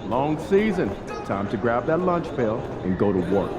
Long season. Time to grab that lunch pail and go to work.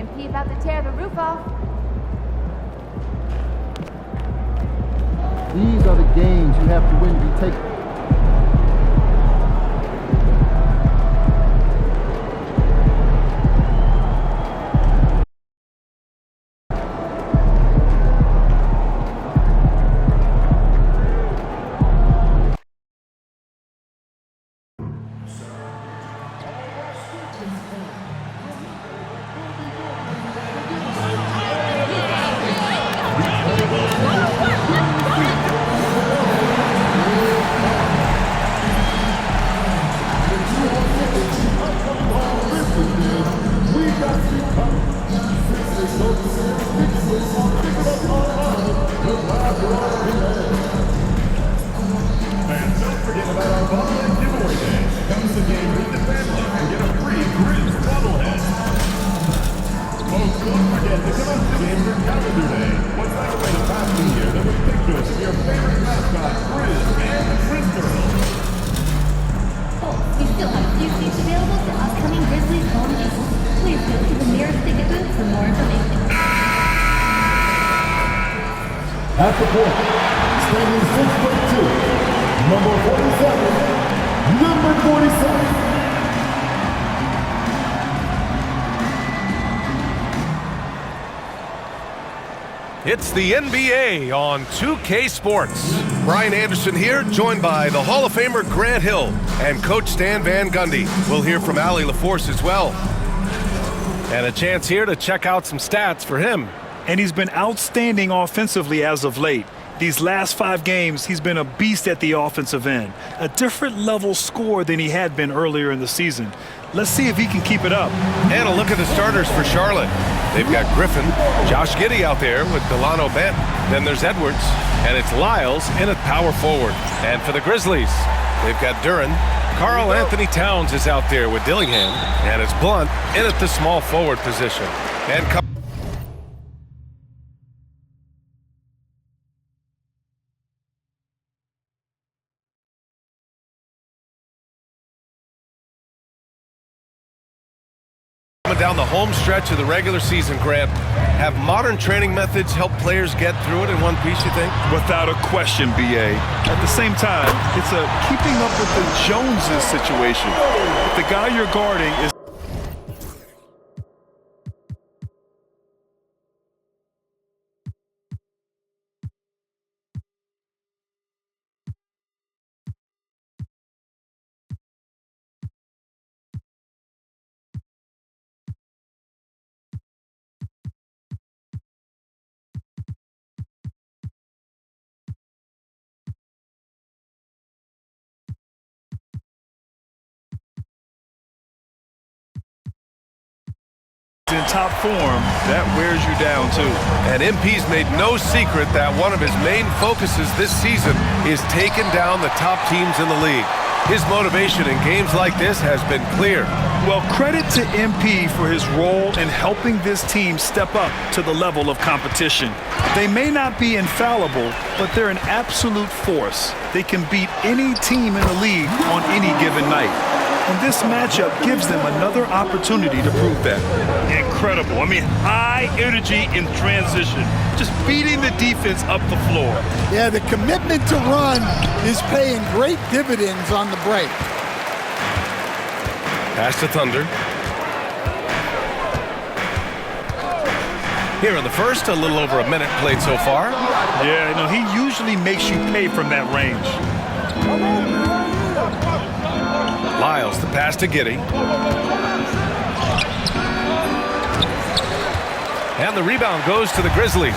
MP about to tear the roof off. These are the games you have to win to be taken. We still have a few seats available for upcoming Grizzlies home games. Please go to the nearest ticket booth for more information. At the point, standing 6'2", number 47, number 47. It's the NBA on 2K Sports. Brian Anderson here, joined by the Hall of Famer Grant Hill and Coach Stan Van Gundy. We'll hear from Allie LaForce as well. And a chance here to check out some stats for him. And he's been outstanding offensively as of late. These last 5 games, he's been a beast at the offensive end. A different level score than he had been earlier in the season. Let's see if he can keep it up. And a look at the starters for Charlotte. They've got Griffin, Josh Giddey out there with Delano Bent. Then there's Edwards, and it's Lyles in at power forward. And for the Grizzlies, they've got Duren. Karl Anthony Towns is out there with Dillingham, and it's Blunt in at the small forward position. And down the home stretch of the regular season, Grant, have modern training methods helped players get through it in one piece, you think? Without a question, B.A. At the same time, it's a keeping up with the Joneses situation. If the guy you're guarding is in top form, that wears you down too. And MP's made no secret that one of his main focuses this season is taking down the top teams in the league. His motivation in games like this has been clear. Well, credit to MP for his role in helping this team step up to the level of competition. They may not be infallible, but they're an absolute force. They can beat any team in the league on any given night. And this matchup gives them another opportunity to prove that. Incredible. I mean, high energy in transition. Just beating the defense up the floor. Yeah, the commitment to run is paying great dividends on the break. Pass to Thunder. Here in the first, a little over a minute played so far. Yeah, no, he usually makes you pay from that range. Lyles, the pass to Giddey. And the rebound goes to the Grizzlies.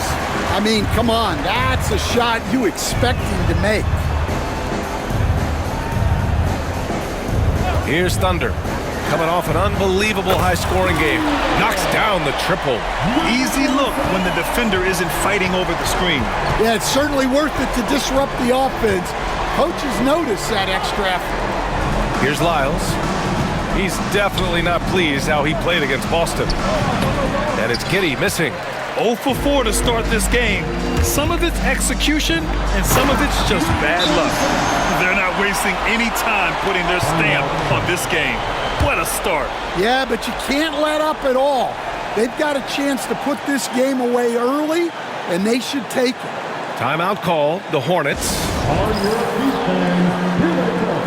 I mean, come on, that's a shot you expect him to make. Here's Thunder. Coming off an unbelievable high-scoring game. Knocks down the triple. Easy look when the defender isn't fighting over the screen. Yeah, it's certainly worth it to disrupt the offense. Coaches notice that extra effort. Here's Lyles. He's definitely not pleased how he played against Boston. And it's Giddey missing. 0 for 4 to start this game. Some of it's execution, and some of it's just bad luck. They're not wasting any time putting their stamp on this game. What a start. Yeah, but you can't let up at all. They've got a chance to put this game away early, and they should take it. Timeout call, the Hornets. All your defense, here they come.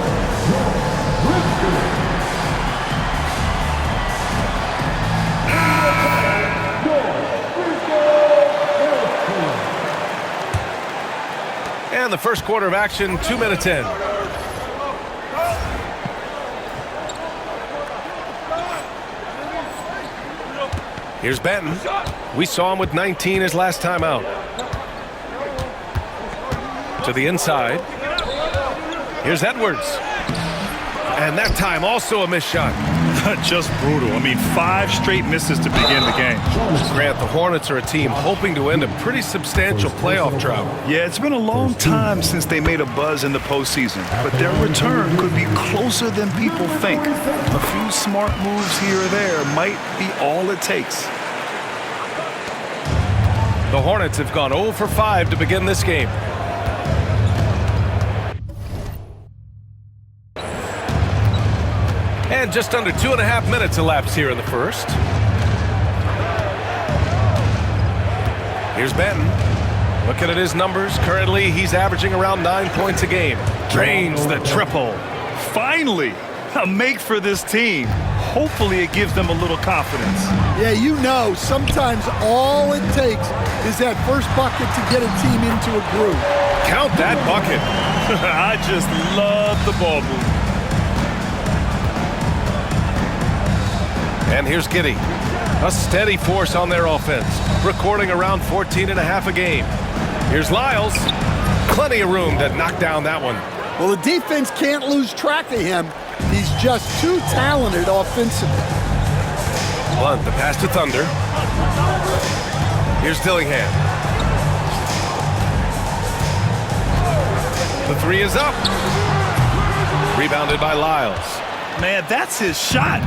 And the first quarter of action, 2 minutes in. Here's Benton. We saw him with 19 his last time out. To the inside. Here's Edwards. And that time also a missed shot. Just brutal. I mean, 5 straight misses to begin the game. Grant, the Hornets are a team hoping to end a pretty substantial playoff drought. Yeah, it's been a long time since they made a buzz in the postseason, but their return could be closer than people think. A few smart moves here or there might be all it takes. The Hornets have gone 0 for 5 to begin this game. And just under 2.5 minutes elapsed here in the first. Here's Benton. Looking at his numbers, currently he's averaging around 9 points a game. Drains the triple. Finally, a make for this team. Hopefully it gives them a little confidence. Yeah, you know, sometimes all it takes is that first bucket to get a team into a groove. Count that bucket. I just love the ball movement. And here's Giddey. A steady force on their offense, recording around 14.5 a game. Here's Lyles. Plenty of room to knock down that one. Well, the defense can't lose track of him. He's just too talented offensively. Blunt, the pass to Thunder. Here's Dillingham. The three is up. Rebounded by Lyles. Man, that's his shot.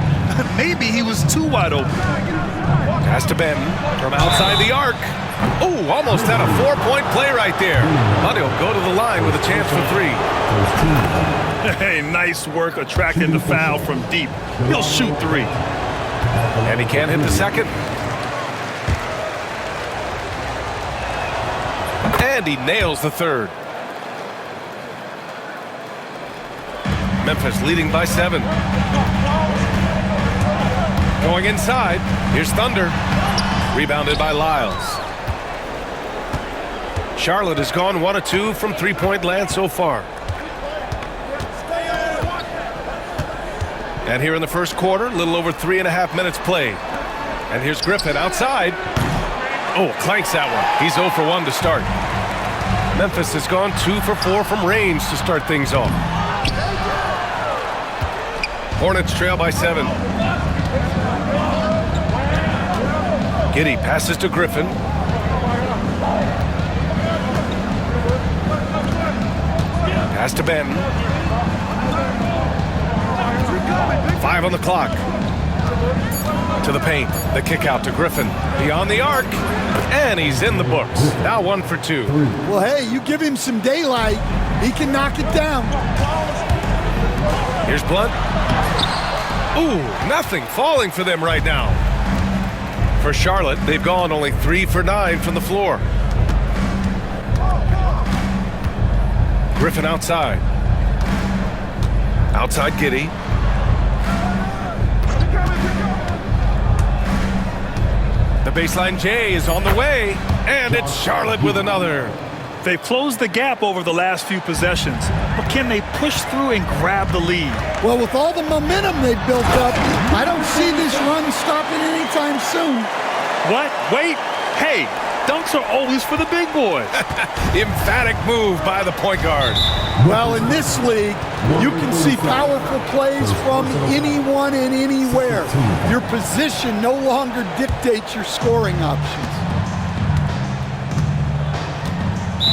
Maybe he was too wide open. Pass to Benton from outside the arc. Oh, almost had a 4-point play right there. But he'll go to the line with a chance for 3. Hey, nice work attracting the foul from deep. He'll shoot 3. And he can't hit the second. And he nails the third. Memphis leading by 7. Going inside. Here's Thunder. Rebounded by Lyles. Charlotte has gone 1 of 2 from 3-point land so far. And here in the first quarter, a little over 3.5 minutes played. And here's Griffin outside. Oh, clanks that one. He's 0 for 1 to start. Memphis has gone 2 for 4 from range to start things off. Hornets trail by 7. Giddey passes to Griffin. Pass to Benton. 5 on the clock. To the paint. The kick out to Griffin. Beyond the arc. And he's in the books. Now 1 for 2. Well, hey, you give him some daylight, he can knock it down. Here's Blunt. Ooh, nothing falling for them right now. For Charlotte, they've gone only 3 for 9 from the floor. Griffin outside. Outside Giddey. The baseline J is on the way, and it's Charlotte with another. They've closed the gap over the last few possessions, but can they push through and grab the lead? Well, with all the momentum they've built up, I don't see this run stopping anytime soon. What? Wait. Hey, dunks are always for the big boys. Emphatic move by the point guard. Well, in this league, you can see powerful plays from anyone and anywhere. Your position no longer dictates your scoring options.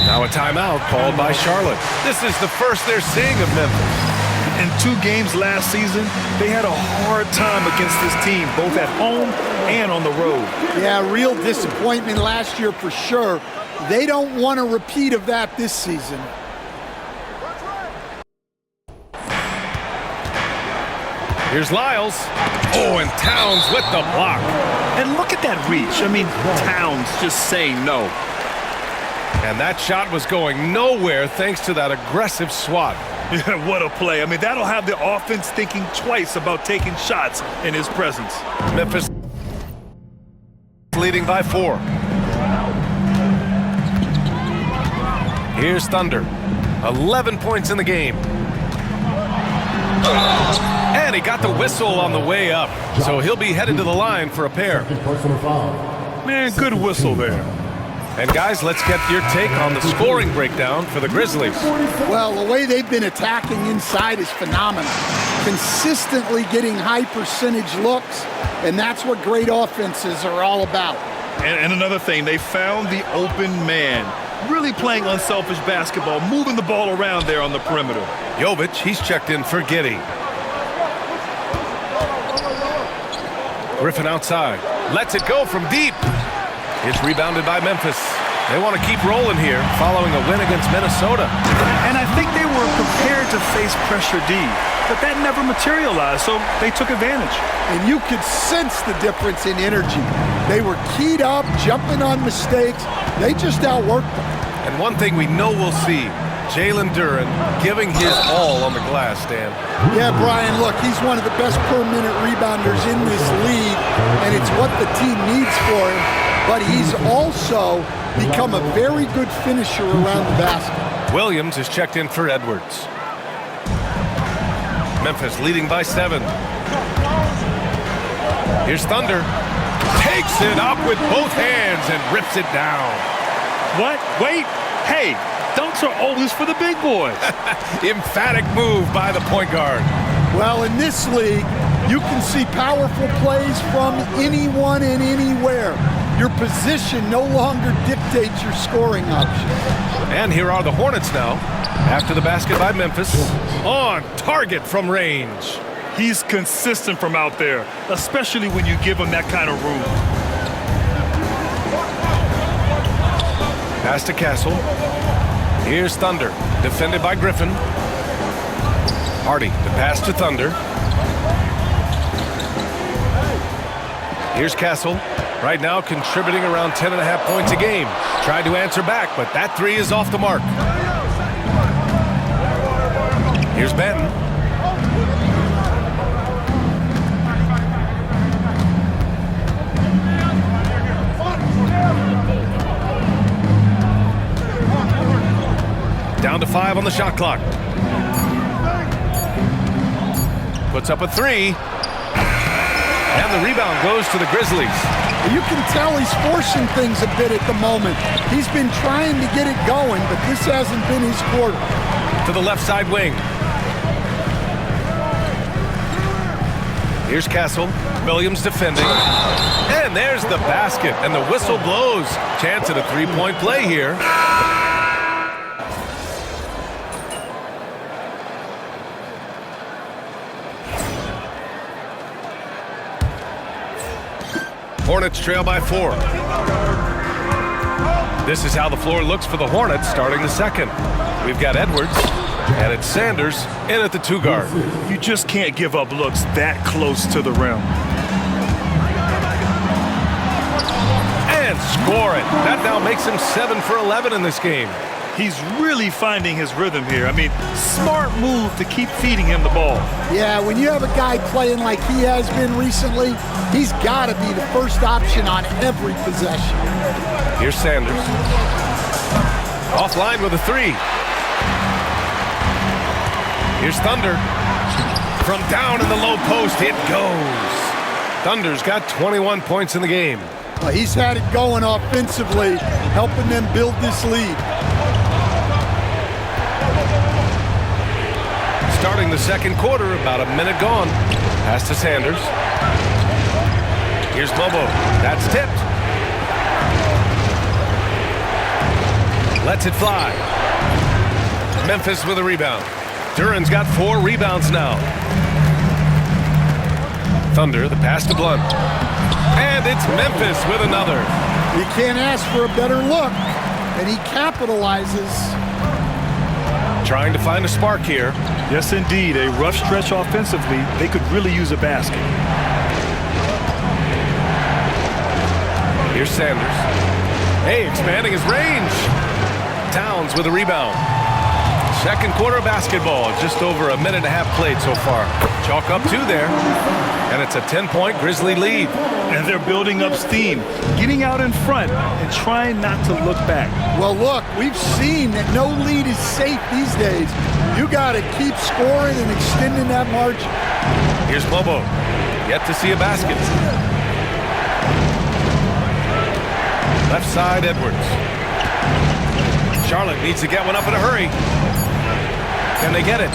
Now a timeout called by Charlotte. This is the first they're seeing of Memphis. In 2 games last season, they had a hard time against this team, both at home and on the road. Yeah, real disappointment last year for sure. They don't want a repeat of that this season. Here's Lyles. Oh, and Towns with the block. And look at that reach. I mean, Towns just saying no. And that shot was going nowhere thanks to that aggressive swat. Yeah, what a play. I mean, that'll have the offense thinking twice about taking shots in his presence. Memphis leading by 4. Here's Thunder. 11 points in the game. And he got the whistle on the way up. So he'll be headed to the line for a pair. Man, good whistle there. And guys, let's get your take on the scoring breakdown for the Grizzlies. Well, the way they've been attacking inside is phenomenal. Consistently getting high percentage looks, and that's what great offenses are all about. And another thing, they found the open man. Really playing unselfish basketball, moving the ball around there on the perimeter. Jovic, he's checked in for Giddey. Griffin outside. Lets it go from deep. It's rebounded by Memphis. They want to keep rolling here following a win against Minnesota. And I think they were prepared to face pressure D, but that never materialized, so they took advantage. And you could sense the difference in energy. They were keyed up, jumping on mistakes. They just outworked them. And one thing we know we'll see, Jalen Duren giving his all on the glass, Dan. Yeah, Brian, look, he's one of the best per-minute rebounders in this league, and it's what the team needs for him. But he's also become a very good finisher around the basket. Williams is checked in for Edwards. Memphis leading by 7. Here's Thunder. Takes it up with both hands and rips it down. What? Wait. Hey, dunks are always for the big boys. Emphatic move by the point guard. Well, in this league, you can see powerful plays from anyone and anywhere. Your position no longer dictates your scoring options. And here are the Hornets now. After the basket by Memphis. On target from range. He's consistent from out there, especially when you give him that kind of room. Pass to Castle. Here's Thunder. Defended by Griffin. Hardy, the pass to Thunder. Here's Castle. Right now contributing around 10.5 points a game. Tried to answer back, but that 3 is off the mark. Here's Benton. Down to 5 on the shot clock. Puts up a 3. And the rebound goes to the Grizzlies. You can tell he's forcing things a bit at the moment. He's been trying to get it going, but this hasn't been his quarter. To the left side wing. Here's Castle. Williams defending. And there's the basket, and the whistle blows. Chance at a 3-point play here. Hornets trail by 4. This is how the floor looks for the Hornets starting the second. We've got Edwards. And it's Sanders in at the 2 guard. You just can't give up looks that close to the rim. And score it. That now makes him 7 for 11 in this game. He's really finding his rhythm here. I mean, smart move to keep feeding him the ball. Yeah, when you have a guy playing like he has been recently, he's got to be the first option on every possession. Here's Sanders. Offline with a 3. Here's Thunder. From down in the low post, it goes. Thunder's got 21 points in the game. Well, he's had it going offensively, helping them build this lead. Starting the second quarter, about a minute gone. Pass to Sanders. Here's Bobo. That's tipped. Lets it fly. Memphis with a rebound. Duran's got 4 rebounds now. Thunder, the pass to Blunt. And it's Memphis with another. You can't ask for a better look, and he capitalizes. Trying to find a spark here. Yes, indeed. A rough stretch offensively. They could really use a basket. Here's Sanders. Hey, expanding his range. Towns with a rebound. Second quarter basketball. Just over a minute and a half played so far. Chalk up 2 there. And it's a 10-point Grizzly lead. And they're building up steam, getting out in front and trying not to look back. Well, look, we've seen that no lead is safe these days. You got to keep scoring and extending that margin. Here's Bobo. Yet to see a basket. Left side, Edwards. Charlotte needs to get one up in a hurry. Can they get it?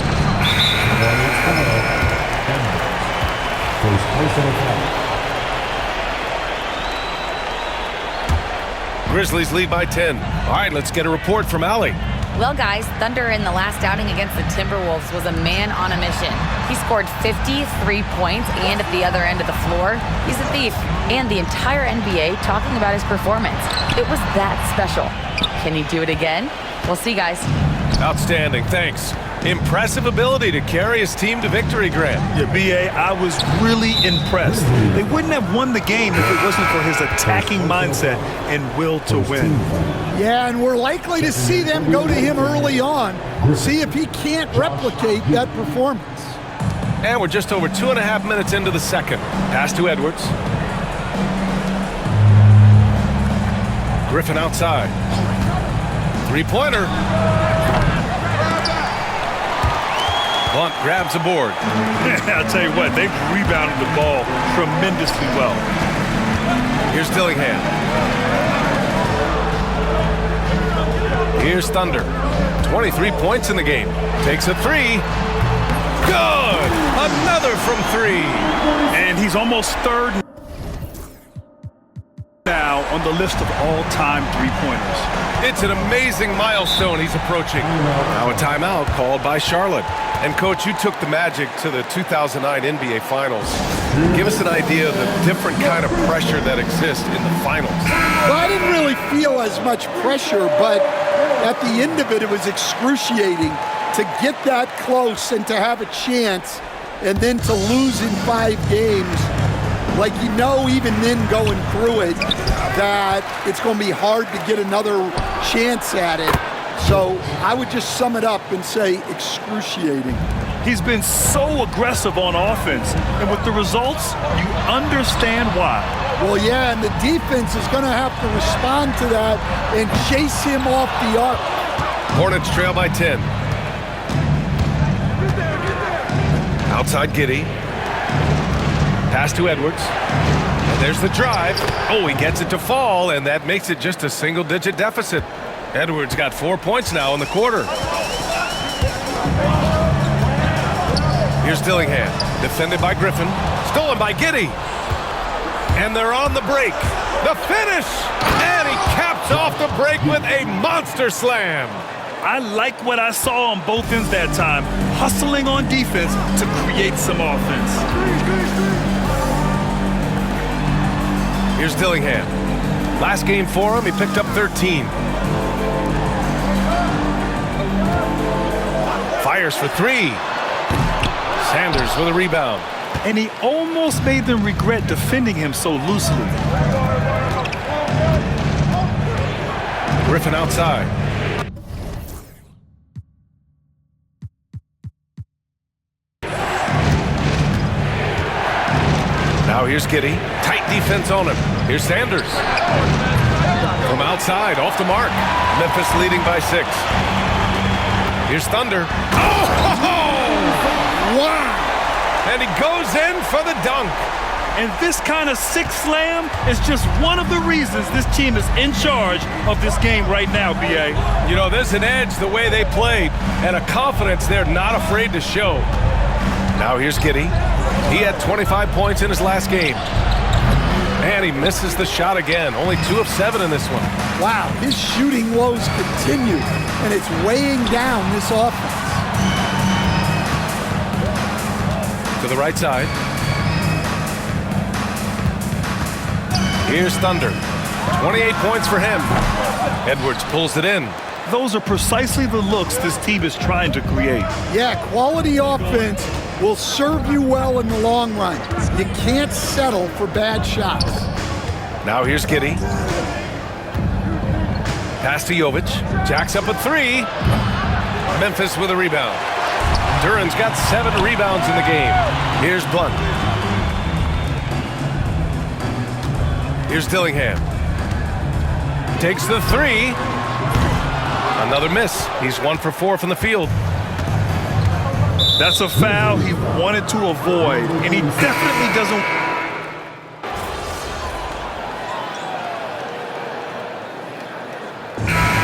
Grizzlies lead by 10. All right, let's get a report from Allie. Well, guys, Thunder in the last outing against the Timberwolves was a man on a mission. He scored 53 points, and at the other end of the floor, he's a thief. And the entire NBA talking about his performance. It was that special. Can he do it again? We'll see, guys. Outstanding, thanks. Impressive ability to carry his team to victory, Grant. Yeah, B.A., I was really impressed. They wouldn't have won the game if it wasn't for his attacking mindset and will to win. Yeah, and we're likely to see them go to him early on, see if he can't replicate that performance. And we're just over 2.5 minutes into the second. Pass to Edwards. Griffin outside. 3-pointer. Blunt grabs a board. I'll tell you what, they've rebounded the ball tremendously well. Here's Dillingham. Here's Thunder. 23 points in the game. Takes a 3. Good! Another from 3. And he's almost third now on the list of all-time three-pointers. It's an amazing milestone he's approaching. Now a timeout called by Charlotte. And, Coach, you took the Magic to the 2009 NBA Finals. Give us an idea of the different kind of pressure that exists in the finals. Well, I didn't really feel as much pressure, but at the end of it, it was excruciating to get that close and to have a chance and then to lose in 5 games. Like, you know, even then going through it, that it's going to be hard to get another chance at it. So I would just sum it up and say excruciating. He's been so aggressive on offense, and with the results, you understand why. Well, yeah, and the defense is going to have to respond to that and chase him off the arc. Hornets trail by 10. Outside Giddey. Pass to Edwards. And there's the drive. Oh, he gets it to fall, and that makes it just a single-digit deficit. Edwards got 4 points now in the quarter. Here's Dillingham, defended by Griffin, stolen by Giddey. And they're on the break. The finish! And he caps off the break with a monster slam. I like what I saw on both ends that time, hustling on defense to create some offense. Here's Dillingham. Last game for him, he picked up 13. fires for three. Sanders with a rebound. And he almost made them regret defending him so loosely. Griffin outside. Now here's Giddey. Tight defense on him. Here's Sanders. From outside, off the mark. Memphis leading by 6. Here's Thunder. Oh! Wow! And he goes in for the dunk. And this kind of six slam is just one of the reasons this team is in charge of this game right now, B.A. You know, there's an edge the way they played and a confidence they're not afraid to show. Now here's Giddey. He had 25 points in his last game. And he misses the shot again. Only 2 of 7 in this one. Wow, his shooting woes continue, and it's weighing down this offense. To the right side. Here's Thunder. 28 points for him. Edwards pulls it in. Those are precisely the looks this team is trying to create. Yeah, quality offense will serve you well in the long run. You can't settle for bad shots. Now here's Giddey. Pass to Jovic. Jacks up a 3. Memphis with a rebound. Duran's got 7 rebounds in the game. Here's Blunt. Here's Dillingham. Takes the 3. Another miss. He's 1 for 4 from the field. That's a foul he wanted to avoid, and he definitely doesn't.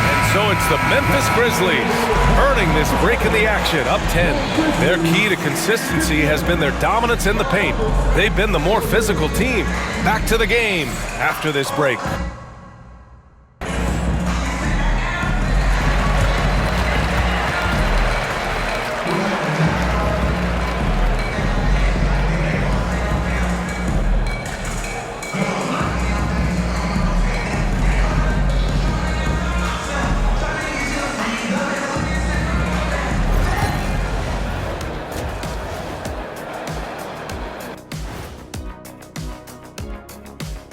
And so it's the Memphis Grizzlies earning this break in the action, up 10. Their key to consistency has been their dominance in the paint. They've been the more physical team. Back to the game after this break.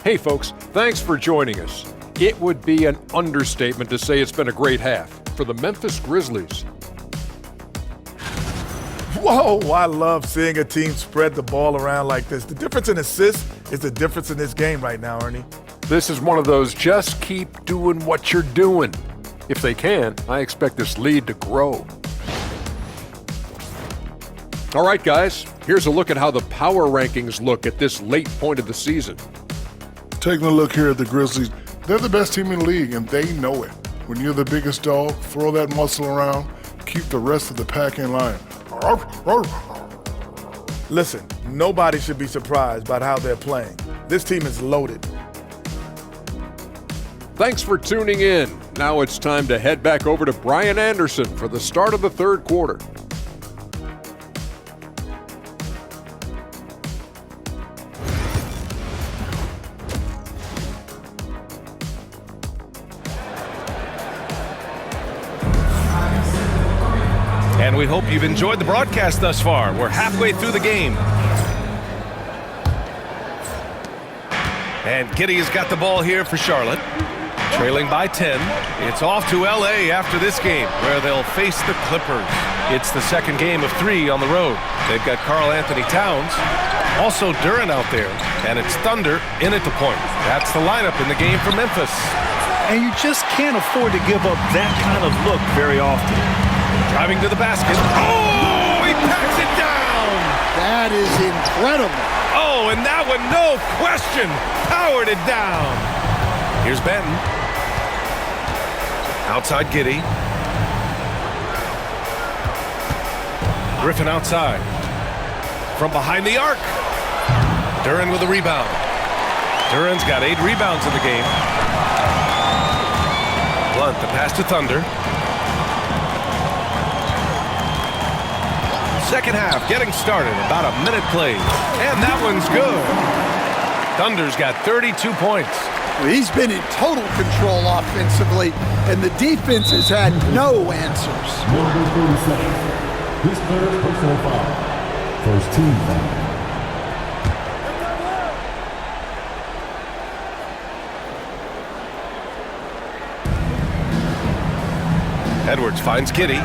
Hey folks, thanks for joining us. It would be an understatement to say it's been a great half for the Memphis Grizzlies. Whoa, I love seeing a team spread the ball around like this. The difference in assists is the difference in this game right now, Ernie. This is one of those just keep doing what you're doing. If they can, I expect this lead to grow. All right, guys, here's a look at how the power rankings look at this late point of the season. Taking a look here at the Grizzlies, they're the best team in the league, and they know it. When you're the biggest dog, throw that muscle around, keep the rest of the pack in line. Listen, nobody should be surprised by how they're playing. This team is loaded. Thanks for tuning in. Now it's time to head back over to Brian Anderson for the start of the third quarter. And we hope you've enjoyed the broadcast thus far. We're halfway through the game. And Giddey has got the ball here for Charlotte. Trailing by 10. It's off to L.A. after this game, where they'll face the Clippers. It's the second game of 3 on the road. They've got Karl Anthony Towns, also Duran out there, and it's Thunder in at the point. That's the lineup in the game for Memphis. And you just can't afford to give up that kind of look very often. Driving to the basket. Oh, he packs it down. That is incredible. Oh, and that one, no question, powered it down. Here's Benton. Outside Giddey. Griffin outside. From behind the arc. Duran with a rebound. Duran's got 8 rebounds in the game. Blunt, the pass to Thunder. Second half getting started, about a minute played. And that one's good. Thunder's got 32 points. He's been in total control offensively, and the defense has had no answers. This third personal foul. First team foul. Edwards finds Giddey.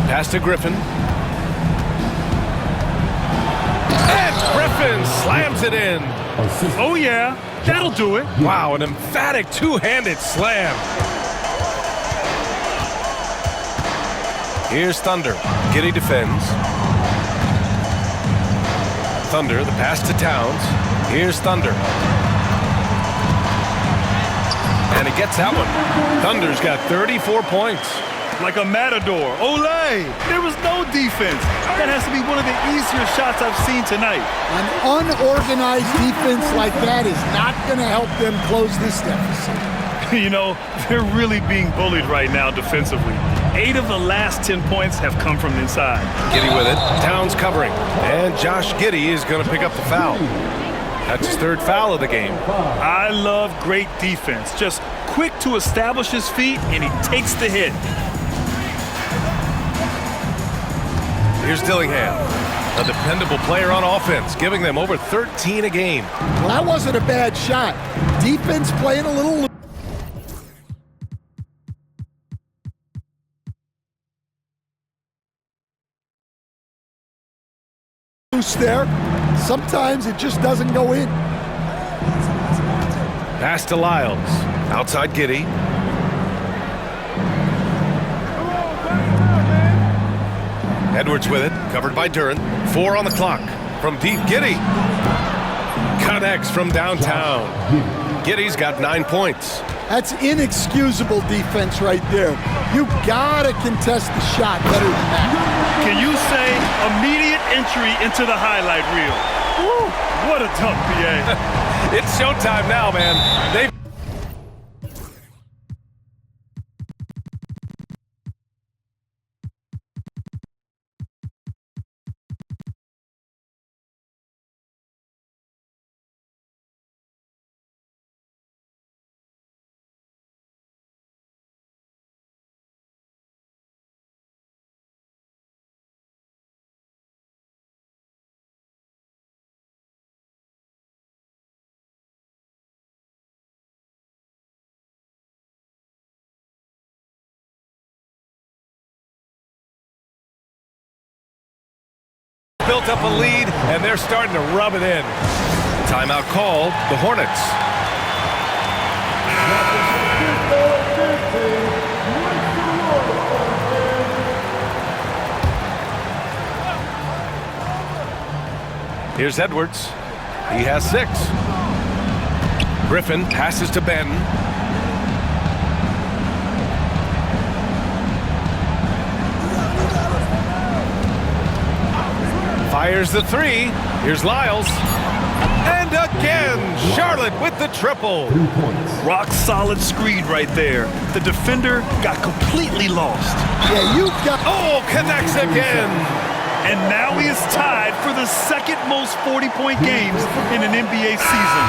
Pass to Griffin. And Griffin slams it in. Oh, yeah. That'll do it. Wow, an emphatic two-handed slam. Here's Thunder. Giddey defends. Thunder, the pass to Towns. Here's Thunder. And he gets that one. Thunder's got 34 points. Like a matador. Olay! There was no defense. That has to be one of the easier shots I've seen tonight. An unorganized defense like that is not going to help them close this deficit. You know, they're really being bullied right now defensively. 8 of the last 10 points have come from inside. Giddey with it. Towns covering. And Josh Giddey is going to pick up the foul. That's his third foul of the game. I love great defense. Just quick to establish his feet, and he takes the hit. Here's Dillingham, a dependable player on offense, giving them over 13 a game. Well, that wasn't a bad shot. Defense playing a little loose there. Sometimes it just doesn't go in. Pass to Lyles. Outside Giddey. Edwards with it, covered by Duren. 4 on the clock. From deep, Giddey. Connects from downtown. Giddey's got 9 points. That's inexcusable defense right there. You gotta contest the shot better than that. Can you say immediate entry into the highlight reel? Woo, what a dunk, PA. It's showtime now, man. They built up a lead, and they're starting to rub it in. Timeout called, the Hornets. Here's Edwards. He has 6. Griffin passes to Benton. Fires the 3. Here's Lyles. And again, Charlotte with the triple. Rock solid screen right there. The defender got completely lost. Yeah, you got... Oh, connects again. And now he is tied for the second most 40-point games in an NBA season.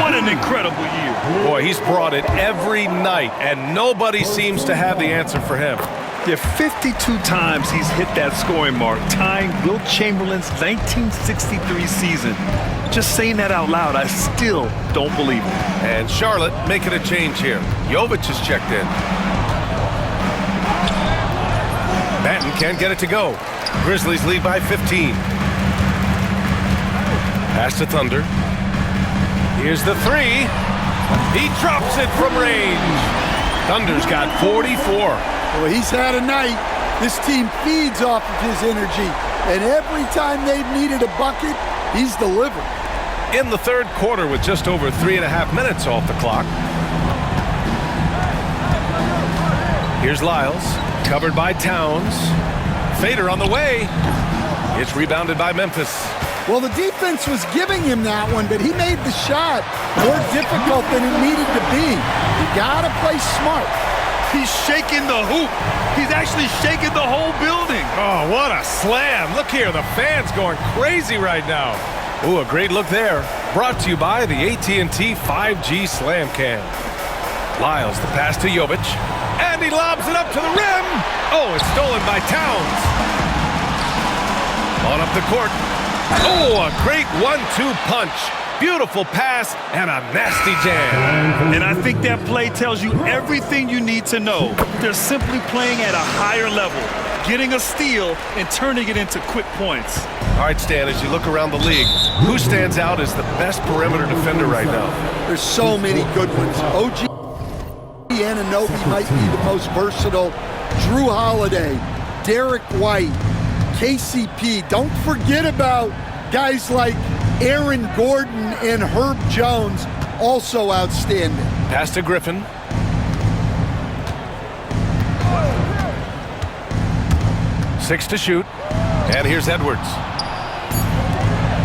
What an incredible year. Boy, he's brought it every night, and nobody seems to have the answer for him. Yeah, 52 times he's hit that scoring mark, tying Wilt Chamberlain's 1963 season. Just saying that out loud, I still don't believe it. And Charlotte making a change here. Jovic is checked in. Batten can't get it to go. Grizzlies lead by 15. Pass to Thunder. Here's the 3. He drops it from range. Thunder's got 44. Well, he's had a night. This team feeds off of his energy. And every time they've needed a bucket, he's delivered. In the third quarter with just over 3.5 minutes off the clock. Here's Lyles, covered by Towns. Fader on the way. It's rebounded by Memphis. Well, the defense was giving him that one, but he made the shot more difficult than it needed to be. You gotta play smart. He's shaking the hoop. He's actually shaking the whole building. Oh, what a slam. Look here, the fans going crazy right now. Ooh, a great look there. Brought to you by the AT&T 5G Slam Cam. Lyles, the pass to Jovic. And he lobs it up to the rim. Oh, it's stolen by Towns. On up the court. Oh, a great 1-2 punch. Beautiful pass and a nasty jam. And I think that play tells you everything you need to know. They're simply playing at a higher level, getting a steal and turning it into quick points. All right, Stan, as you look around the league, who stands out as the best perimeter defender right now? There's so many good ones. OG Anunoby might be the most versatile. Drew Holiday, Derek White, KCP. Don't forget about guys like Aaron Gordon and Herb Jones, also outstanding. Pass to Griffin. Six to shoot. And here's Edwards.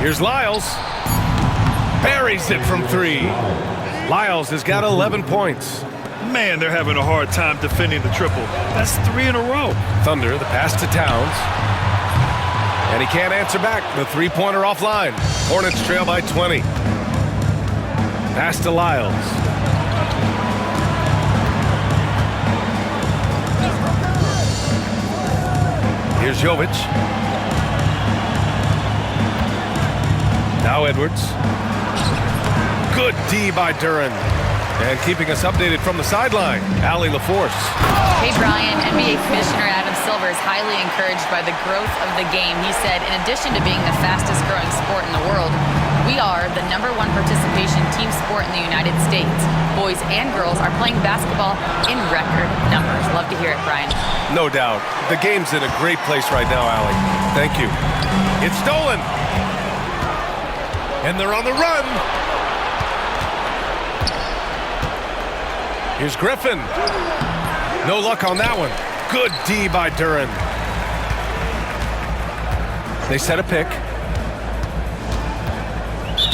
Here's Lyles. Buries it from three. Lyles has got 11 points. Man, they're having a hard time defending the triple. That's 3 in a row. Thunder, the pass to Towns. And he can't answer back. The three-pointer offline. Hornets trail by 20. Pass to Lyles. Here's Jovic. Now Edwards. Good D by Duren. And keeping us updated from the sideline, Allie LaForce. Hey, Brian, NBA Commissioner Adam Silver is highly encouraged by the growth of the game. He said, in addition to being the fastest growing sport in the world, we are the #1 participation team sport in the United States. Boys and girls are playing basketball in record numbers. Love to hear it, Brian. No doubt. The game's in a great place right now, Allie. Thank you. It's stolen. And they're on the run. Here's Griffin. No luck on that one. Good D by Duren. They set a pick.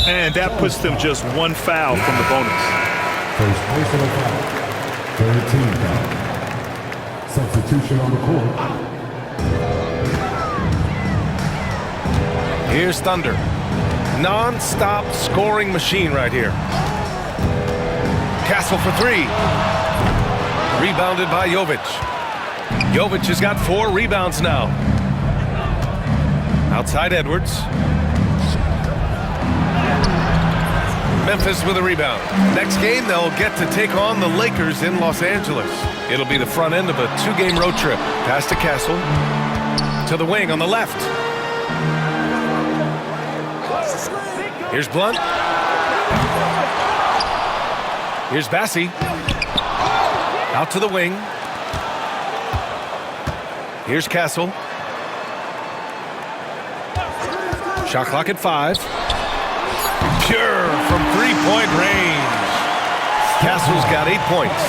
And that puts them just one foul from the bonus. First personal foul. Third team foul. Substitution on the court. Here's Thunder. Non-stop scoring machine right here. Castle for three. Rebounded by Jovic. Jovic has got 4 rebounds now. Outside Edwards. Memphis with a rebound. Next game, they'll get to take on the Lakers in Los Angeles. It'll be the front end of a 2-game road trip. Pass to Castle. To the wing on the left. Here's Blunt. Here's Bassi. Out to the wing. Here's Castle. Shot clock at 5. Pure from 3-point range. Castle's got 8 points.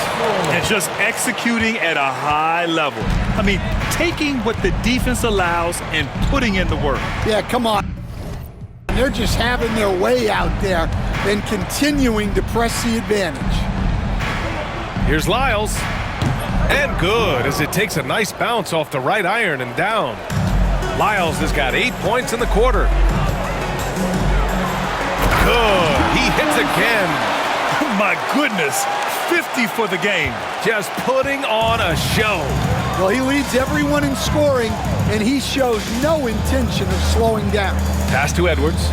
And just executing at a high level. I mean, taking what the defense allows and putting in the work. Yeah, come on. They're just having their way out there and continuing to press the advantage. Here's Lyles. And good, as it takes a nice bounce off the right iron and down. Lyles has got 8 points in the quarter. Good, he hits again. My goodness, 50 for the game. Just putting on a show. Well, he leads everyone in scoring, and he shows no intention of slowing down. Pass to Edwards.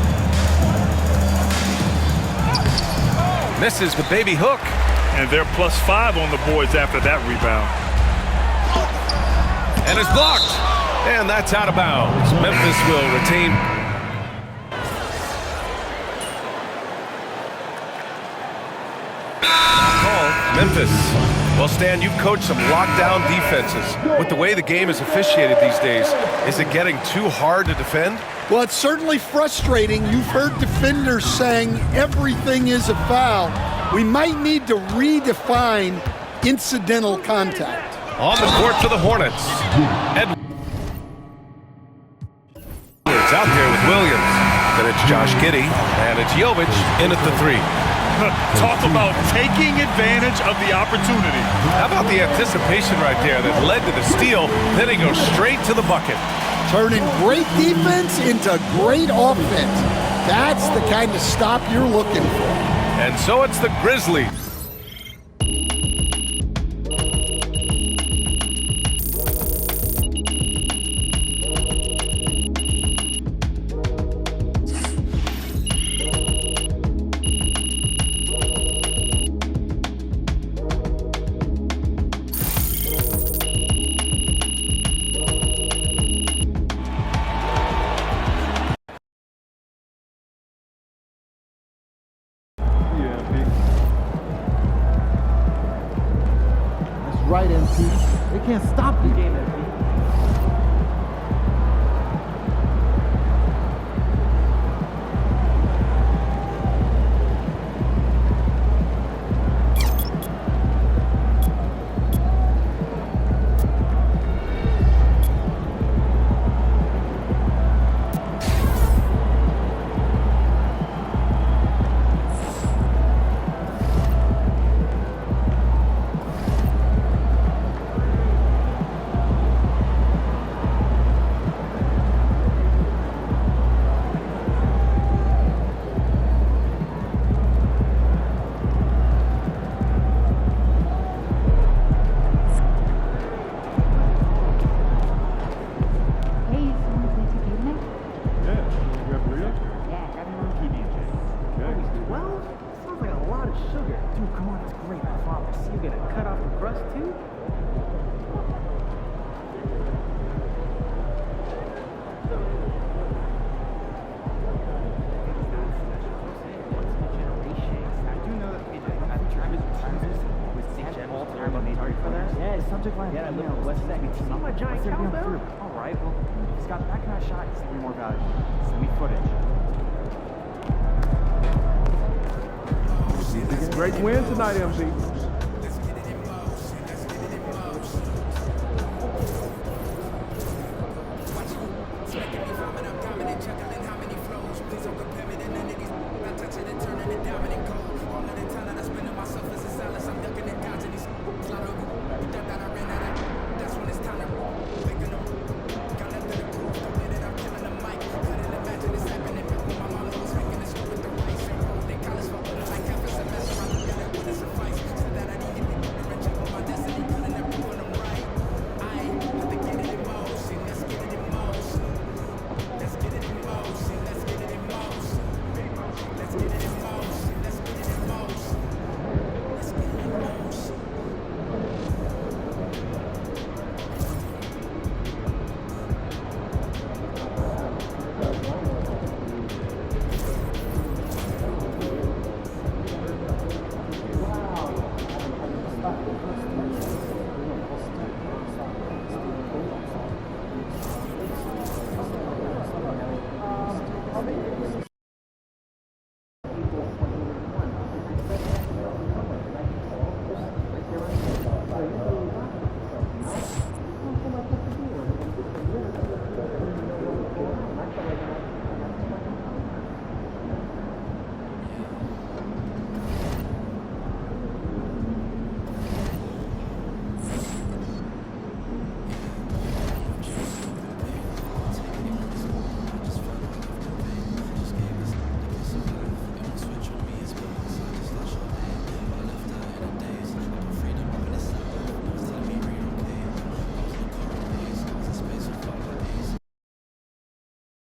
Misses the baby hook. And they're +5 on the boards after that rebound. And it's blocked. And that's out of bounds. Memphis will retain. Call Memphis. Well, Stan, you've coached some lockdown defenses. With the way the game is officiated these days, is it getting too hard to defend? Well, it's certainly frustrating. You've heard defenders saying everything is a foul. We might need to redefine incidental contact. On the court for the Hornets. Edwards out there with Williams. Then it's Josh Giddey, and it's Jovic in at the 3. Talk about taking advantage of the opportunity. How about the anticipation right there that led to the steal, then he goes straight to the bucket. Turning great defense into great offense. That's the kind of stop you're looking for. And so it's the Grizzlies. right, MP. They can't stop you. Game, MP. Great win tonight, MP.